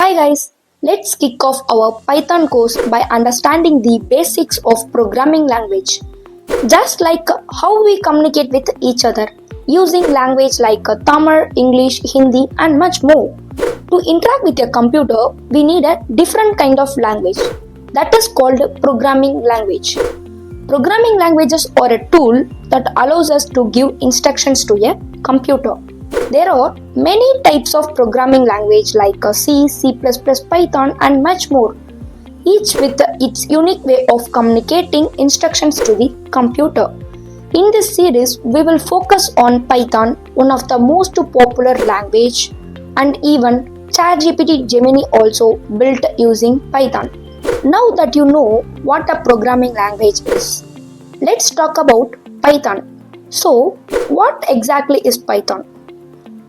Hi guys, let's kick off our Python course by understanding the basics of programming language. Just like how we communicate with each other using language like Tamil, English, Hindi and much more. To interact with a computer, we need a different kind of language. That is called programming language. Programming languages are a tool that allows us to give instructions to a computer. There are many types of programming language like C, C++, Python and much more, each with its unique way of communicating instructions to the computer. In this series, we will focus on Python, one of the most popular language, and even ChatGPT Gemini also built using Python. Now that you know what a programming language is, let's talk about Python. So, what exactly is Python?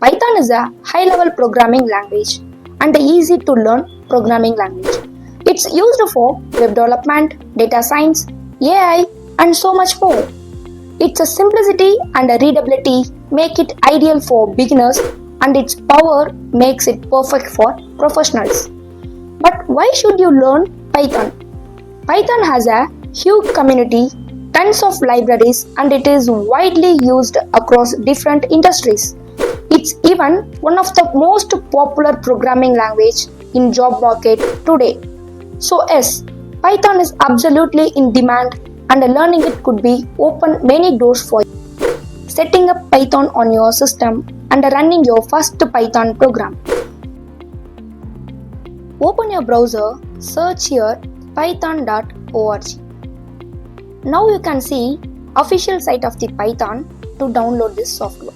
Python is a high-level programming language and an easy-to-learn programming language. It's used for web development, data science, AI, and so much more. Its simplicity and readability make it ideal for beginners, and its power makes it perfect for professionals. But why should you learn Python? Python has a huge community, tons of libraries, and it is widely used across different industries. It's even one of the most popular programming language in job market today. So yes, Python is absolutely in demand and learning it could be open many doors for you. Setting up Python on your system and running your first Python program. Open your browser, search here python.org. Now you can see official site of the Python to download this software.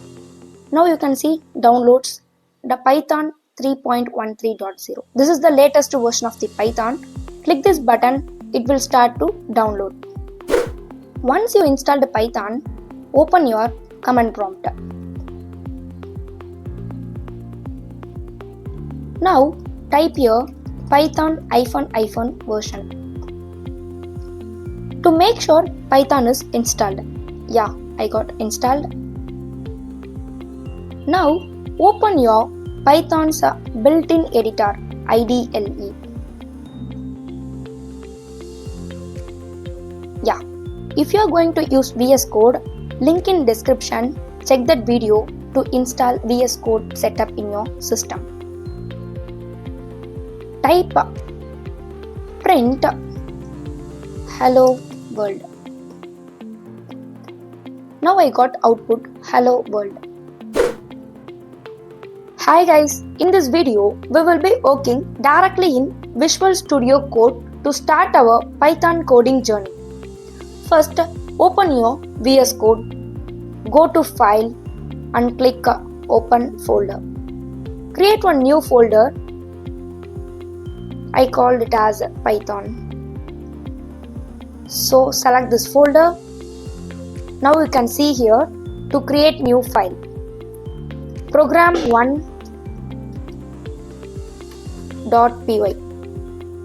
Now you can see downloads the Python 3.13.0. This is the latest version of the Python. Click this button, it will start to download. Once you install the Python, open your command prompt. Now type here python version. To make sure Python is installed. Yeah, I got installed. Now open your Python's built-in editor IDLE. Yeah, if you are going to use VS Code, link in description, check that video to install VS Code setup in your system. Type print hello world. Now I got output hello world. Hi guys, in this video we will be working directly in Visual Studio Code to start our Python coding journey. First, open your VS Code, go to File and click Open Folder. Create one new folder. I called it as Python. So select this folder. Now you can see here to create new file. Program1.py.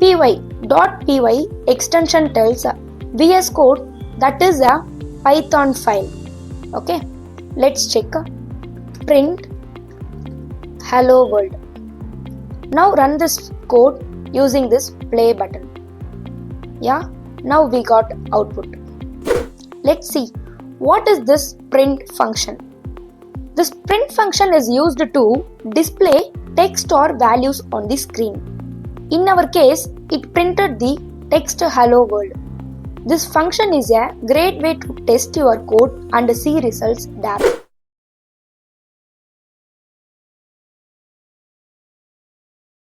py.py extension tells VS Code that is a Python file. Okay, let's check. Print hello world. Now run this code using this play button. Yeah, now we got output. Let's see what is this print function. This print function is used to display text or values on the screen. In our case, it printed the text hello world. This function is a great way to test your code and see results directly.